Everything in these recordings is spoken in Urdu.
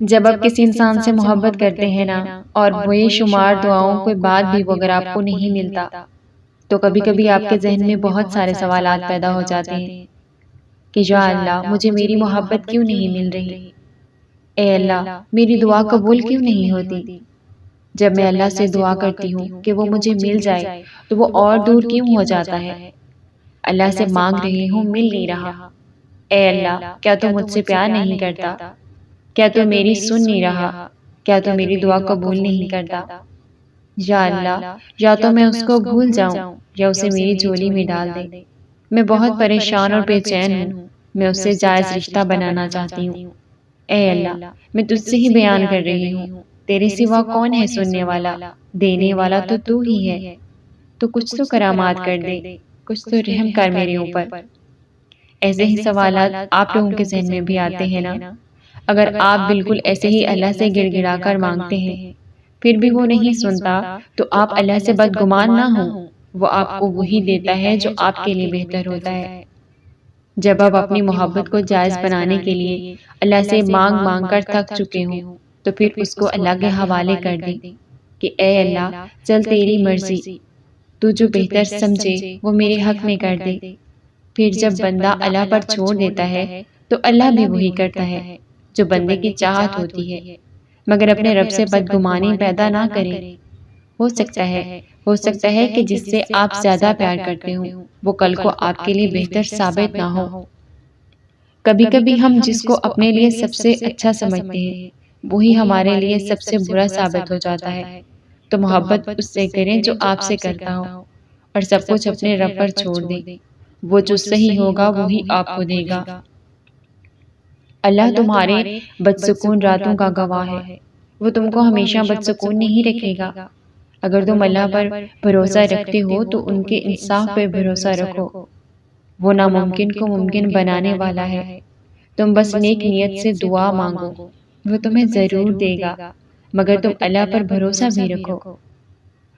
جب آپ کسی انسان سے محبت کرتے ہیں نا اور بے شمار دعاؤں کے بعد بھی وہ اگر آپ کو نہیں ملتا تو کبھی کبھی آپ کے ذہن میں بہت سارے سوالات پیدا ہو جاتے ہیں کہ یا اللہ مجھے میری محبت کیوں نہیں مل رہی، اے اللہ میری دعا قبول کیوں نہیں ہوتی۔ جب میں اللہ سے دعا کرتی ہوں کہ وہ مجھے مل جائے تو وہ اور دور کیوں ہو جاتا ہے۔ اللہ سے مانگ رہی ہوں مل نہیں رہا، اے اللہ کیا تو مجھ سے پیار نہیں کرتا، کیا تو میری سن نہیں رہا، کیا تو میری دعا قبول نہیں کرتا۔ یا اللہ یا تو میں اس کو بھول جاؤں یا اسے میری جھولی میں ڈال دے۔ میں بہت پریشان اور بے چین ہوں، میں اس سے جائز رشتہ بنانا چاہتی ہوں۔ اے اللہ میں تجھ سے ہی بیان کر رہی ہوں، تیرے سوا کون ہے سننے والا، دینے والا تو ہی ہے، تو کچھ تو کرامات کر دے، کچھ تو رحم کر میرے اوپر۔ ایسے ہی سوالات آپ لوگوں کے ذہن میں بھی آتے ہیں نا؟ اگر آپ بالکل ایسے ہی اللہ سے گڑ گڑا کر مانگتے ہیں پھر بھی وہ نہیں سنتا تو آپ اللہ سے بدگمان نہ ہوں، وہ آپ کو وہی دیتا ہے جو آپ کے لیے بہتر ہوتا ہے۔ جب آپ اپنی محبت کو جائز بنانے کے لیے اللہ سے مانگ مانگ کر تھک چکے ہوں تو پھر اس کو اللہ کے حوالے کر دیں کہ اے اللہ چل تیری مرضی، تو جو بہتر سمجھے وہ میرے حق میں کر دے۔ پھر جب بندہ اللہ پر چھوڑ دیتا ہے تو اللہ بھی وہی کرتا ہے جو بندے کی چاہت ہوتی ہے، مگر اپنے رب سے بدگمانی پیدا نہ کرے۔ ہو سکتا ہے کہ جس سے آپ زیادہ پیار کرتے ہوں وہ کل کو آپ کے لیے بہتر ثابت نہ ہو۔ کبھی کبھی ہم جس کو اپنے لیے سب سے اچھا سمجھتے ہیں وہی ہمارے لیے سب سے برا ثابت ہو جاتا ہے، تو محبت اس سے کریں جو آپ سے کرتا ہو اور سب کچھ اپنے رب پر چھوڑ دیں، وہ جو صحیح ہوگا وہی آپ کو دے گا۔ اللہ تمہارے بدسکون راتوں کا گواہ ہے، وہ تم کو ہمیشہ بدسکون نہیں رکھے گا۔ اگر تم اللہ پر بھروسہ رکھتے ہو تو ان کے انصاف پر بھروسہ رکھو، وہ ناممکن کو ممکن بنانے والا ہے۔ تم بس نیک نیت سے دعا مانگو، وہ تمہیں ضرور دے گا، مگر تم اللہ پر بھروسہ بھی رکھو۔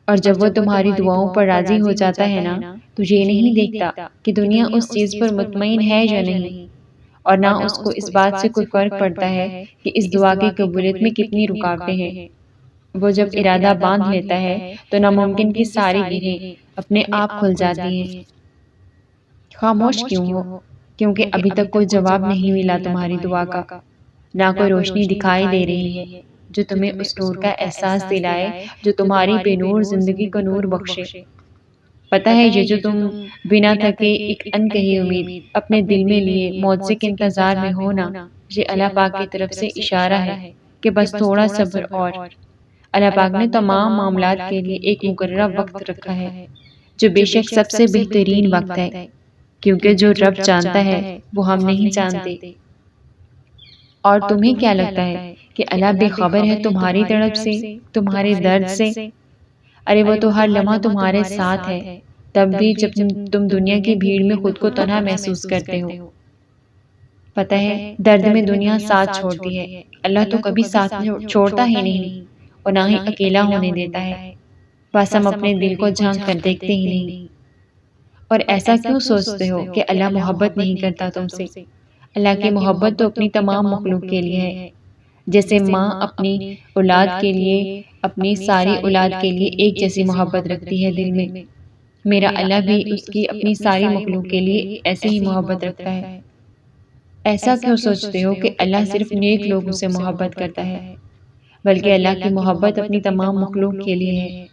اور جب وہ تمہاری دعاؤں پر راضی ہو جاتا ہے نا تو یہ نہیں دیکھتا کہ دنیا اس چیز پر مطمئن ہے یا نہیں، اور نہ اس کو اس بات سے کوئی فرق پڑتا ہے کہ اس دعا کی قبولیت میں کتنی رکاوٹیں ہیں۔ وہ جب ارادہ باندھ لیتا ہے تو ناممکن کی ساری گرہیں اپنے آپ کھل جاتی ہیں۔ خاموش کیوں ہو؟ کیونکہ ابھی تک کوئی جواب نہیں ملا تمہاری دعا کا، نہ کوئی روشنی دکھائی دے رہی ہے جو تمہیں اس نور کا احساس دلائے جو تمہاری بے نور زندگی کو نور بخشے۔ پتہ ہے یہ جو تم بنا تھکے ایک انکہی امید اپنے دل میں لیے معجزے کے انتظار میں ہو نا، یہ اللہ پاک کی طرف سے اشارہ ہے کہ بس تھوڑا صبر اور۔ اللہ پاک نے تمام معاملات کے لیے ایک مقررہ وقت رکھا ہے جو بے شک سب سے بہترین وقت ہے، کیونکہ جو رب جانتا ہے وہ ہم نہیں جانتے۔ اور تمہیں کیا لگتا ہے کہ اللہ بے خبر ہے تمہاری تڑپ سے، تمہارے درد سے؟ ارے وہ تو ہر لمحہ تمہارے ساتھ ہے، تب بھی جب تم دنیا کی بھیڑ میں خود کو تنہا محسوس کرتے ہو۔ پتہ ہے درد میں دنیا ساتھ چھوڑتی ہے، اللہ تو کبھی ساتھ چھوڑتا ہی نہیں اور نہ ہی اکیلا ہونے دیتا ہے، بس ہم اپنے دل کو جھانک کر دیکھتے ہی نہیں۔ اور ایسا کیوں سوچتے ہو کہ اللہ محبت نہیں کرتا تم سے؟ اللہ کی محبت تو اپنی تمام مخلوق کے لیے ہے، جیسے ماں اپنی اولاد کے لیے، اپنی ساری اولاد کے لیے ایک جیسی محبت رکھتی ہے دل میں، میرا اللہ بھی اس کی اپنی ساری مخلوق کے لیے ایسے ہی محبت رکھتا ہے۔ ایسا کیوں سوچتے ہو کہ اللہ صرف نیک لوگوں سے محبت کرتا ہے؟ بلکہ اللہ کی محبت اپنی تمام مخلوق کے لیے ہے،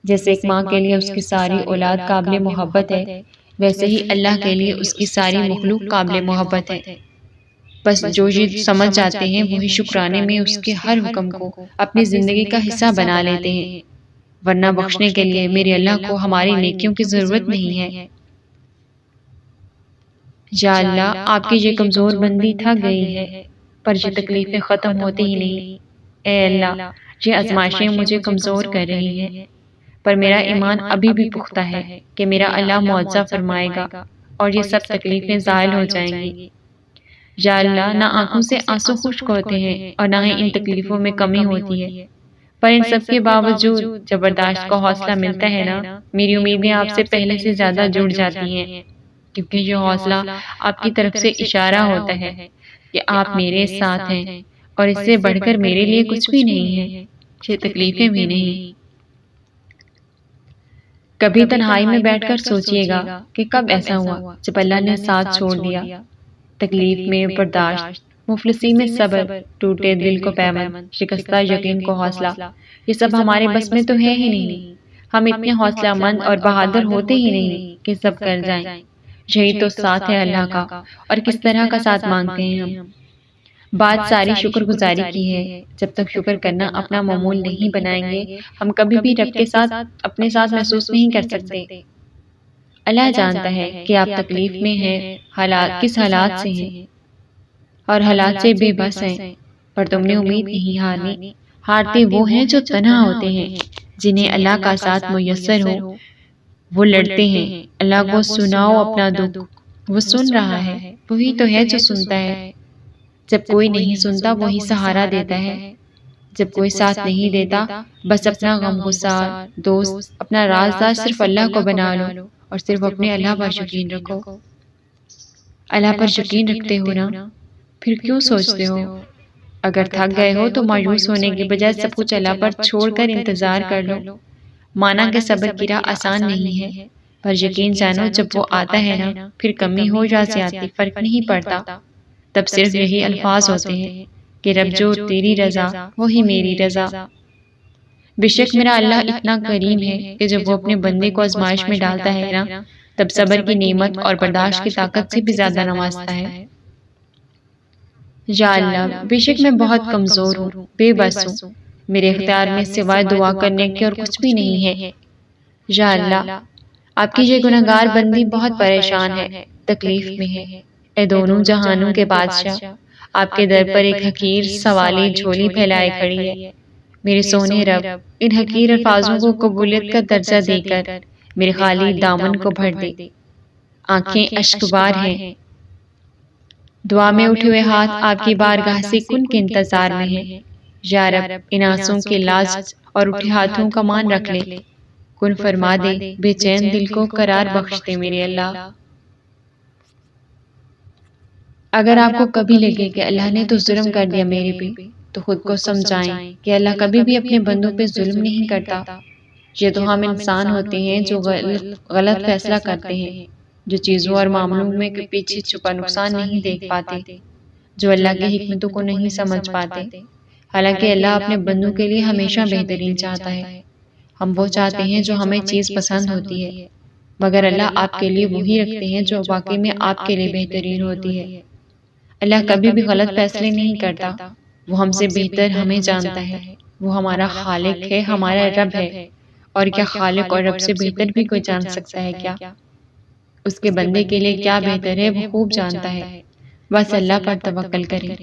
جیسے ایک ماں کے لیے اس کی ساری اولاد قابل محبت ہے، ویسے ہی اللہ کے لیے اس کی ساری مخلوق قابل محبت ہے۔ بس جو یہ سمجھ جاتے ہیں وہی شکرانے میں اس کے ہر حکم کو اپنی زندگی کا حصہ بنا لیتے ہیں، ورنہ بخشنے کے لیے میرے اللہ کو ہماری نیکیوں کی ضرورت نہیں ہے۔ یا اللہ آپ کی یہ کمزور بندی تھک گئی ہے پر یہ تکلیفیں ختم ہوتی ہی نہیں۔ اے اللہ یہ آزمائشیں مجھے کمزور کر رہی ہیں، پر میرا ایمان ابھی بھی پختہ ہے کہ میرا اللہ معجزہ فرمائے گا اور یہ سب تکلیفیں زائل ہو جائیں گی۔ یا اللہ نہ آنکھوں سے آنسو خشک ہوتے ہیں اور نہ ہی ان تکلیفوں میں کمی ہوتی ہے، پر ان سب کے باوجود جب برداشت کا حوصلہ ملتا ہے نا، میری امیدیں آپ سے پہلے سے زیادہ جڑ جاتی ہیں، کیونکہ یہ حوصلہ آپ کی طرف سے اشارہ ہوتا ہے کہ آپ میرے ساتھ ہیں اور اس سے بڑھ کر میرے لیے کچھ بھی نہیں ہے، یہ تکلیفیں بھی نہیں۔ کبھی تنہائی میں بیٹھ کر سوچئے گا کہ کب ایسا ہوا جب اللہ نے ساتھ چھوڑ دیا۔ تکلیف میں برداشت، مفلسی میں صبر، ٹوٹے دل کو پیمن، شکستہ یقین کو حوصلہ، یہ سب ہمارے بس میں تو ہے ہی نہیں۔ ہم اتنے حوصلہ مند اور بہادر ہوتے ہی نہیں کہ سب کر جائیں۔ یہی تو ساتھ ہے اللہ کا، اور کس طرح کا ساتھ مانگتے ہیں ہم۔ بات ساری شکر گزاری کی ہے۔ جب تک شکر کرنا اپنا معمول نہیں بنائیں گے، ہم کبھی بھی رب کے ساتھ اپنے ساتھ محسوس نہیں کر سکتے۔ اللہ جانتا ہے کہ آپ تکلیف میں ہیں، کس حالات سے ہیں، اور حالات سے بے بس ہیں، پر تم نے امید نہیں ہارنی۔ ہارتے وہ ہیں جو تنہا ہوتے ہیں، جنہیں اللہ کا ساتھ میسر ہو، وہ لڑتے ہیں۔ اللہ کو سناؤ اپنا دکھ، وہ سن رہا ہے، وہی تو ہے جو سنتا ہے۔ جب کوئی نہیں سنتا وہی سہارا دیتا ہے، جب کوئی ساتھ نہیں دیتا بس اپنا غم گسار دوست، اپنا رازدار صرف اللہ کو بنا لو، اور صرف اپنے اللہ پر یقین رکھو۔ اللہ پر یقین رکھتے ہو نا، پھر کیوں سوچتے ہو؟ اگر تھک گئے ہو تو مایوس ہونے کے بجائے سب کچھ اللہ پر چھوڑ کر انتظار کر لو۔ مانا کہ صبر کی راہ آسان نہیں ہے، پر یقین جانو جب وہ آتا ہے نا، پھر کمی ہو یا زیادتی فرق نہیں پڑتا۔ تب صرف یہی الفاظ ہوتے ہیں کہ رب جو تیری رضا وہی میری رضا۔ بے شک میرا اللہ اتنا کریم ہے کہ جب وہ اپنے بندے کو آزمائش میں ڈالتا ہے نا، تب صبر کی نعمت اور برداشت کی طاقت سے بھی زیادہ نوازتا ہے۔ یا اللہ، بے شک میں بہت کمزور ہوں، بے بس ہوں، میرے اختیار میں سوائے دعا کرنے کے اور کچھ بھی نہیں ہے۔ یا اللہ، آپ کی یہ گنہگار بندی بہت پریشان ہے، تکلیف میں ہے۔ اے دونوں جہانوں کے بادشاہ، آپ کے در پر ایک حقیر سوالی جھولی پھیلائے کھڑی ہے۔ میرے سونے رب، ان حقیر الفاظوں کو قبولیت کا درجہ دے کر میرے خالی دامن کو بھر دے۔ آنکھیں اشکبار ہیں، دعا میں اٹھے ہوئے ہاتھ آپ کی بارگاہ سے کن کے انتظار میں ہیں۔ یا رب، ان آنسوں کے لاج اور اٹھے ہاتھوں کا مان رکھ لے، کن فرما دے، بے چین دل کو قرار بخش دے میرے اللہ۔ اگر آپ کو کبھی لگے کہ اللہ نے تو ظلم کر دیا میرے پہ، تو خود کو سمجھائیں کہ اللہ کبھی بھی اپنے بندوں پہ ظلم نہیں کرتا۔ یہ تو ہم انسان ہوتے ہیں جو غلط فیصلہ کرتے ہیں، جو چیزوں اور معاملوں میں پیچھے چھپا نقصان نہیں دیکھ پاتے، جو اللہ کی حکمتوں کو نہیں سمجھ پاتے۔ حالانکہ اللہ اپنے بندوں کے لیے ہمیشہ بہترین چاہتا ہے۔ ہم وہ چاہتے ہیں جو ہمیں چیز پسند ہوتی ہے، مگر اللہ آپ کے لیے وہی رکھتے ہیں جو واقعی میں آپ کے لیے بہترین ہوتی ہے۔ اللہ کبھی بھی غلط فیصلے نہیں کرتا، وہ ہم سے بہتر ہمیں جانتا ہے۔ وہ ہمارا خالق ہے، ہمارا رب ہے، اور کیا خالق اور رب سے بہتر بھی کوئی جان سکتا ہے کیا؟ اس کے بندے کے لیے کیا بہتر ہے وہ خوب جانتا ہے۔ بس اللہ پر توکل کریں۔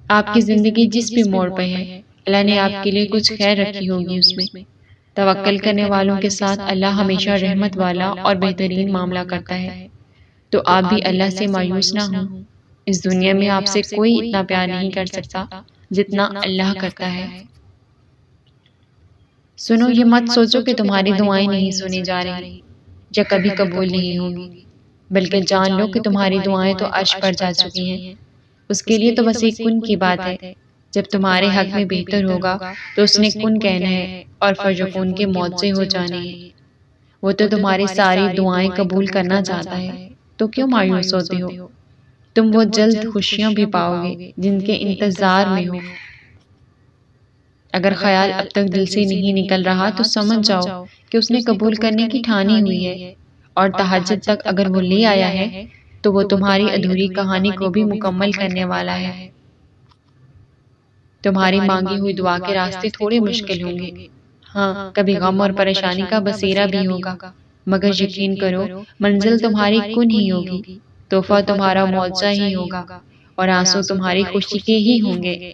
آپ کی زندگی جس بھی موڑ پہ ہے، اللہ نے آپ کے لیے کچھ خیر رکھی ہوگی اس میں۔ توکل کرنے والوں کے ساتھ اللہ ہمیشہ رحمت والا اور بہترین معاملہ کرتا ہے۔ تو آپ بھی اللہ سے مایوس نہ ہوں۔ اس دنیا میں آپ سے کوئی اتنا پیار نہیں کر سکتا جتنا اللہ کرتا ہے۔ سنو، یہ مت سوچو کہ تمہاری دعائیں نہیں سنی جا رہی یا کبھی قبول نہیں ہوں گی، بلکہ جان لو کہ تمہاری دعائیں تو عرش پر جا چکی ہیں۔ اس کے لیے تو بس ایک کن کی بات ہے۔ جب تمہارے حق میں بہتر ہوگا تو اس نے کن کہنا ہے اور فیکون کے معجزے ہو جانے ہیں۔ وہ تو تمہاری ساری دعائیں قبول کرنا چاہتا ہے، تو کیوں مایوس ہوتے ہو؟ تم وہ جلد خوشیاں بھی پاؤ گے جن کے انتظار میں ہو۔ اگر خیال اب تک دل سے نہیں نکل رہا تو سمجھ جاؤ کہ اس نے قبول کرنے کی ٹھانی ہوئی ہے، اور تہجد تک اگر وہ لے آیا ہے تو وہ تمہاری ادھوری کہانی کو بھی مکمل کرنے والا ہے۔ تمہاری مانگی ہوئی دعا کے راستے تھوڑے مشکل ہوں گے، ہاں کبھی غم اور پریشانی کا بسیرا بھی ہوگا، مگر یقین کرو منزل تمہاری کن ہی ہوگی، تحفہ تمہارا معجزہ ہی ہوگا، اور آنسو تمہاری خوشی کے ہی ہوں گے۔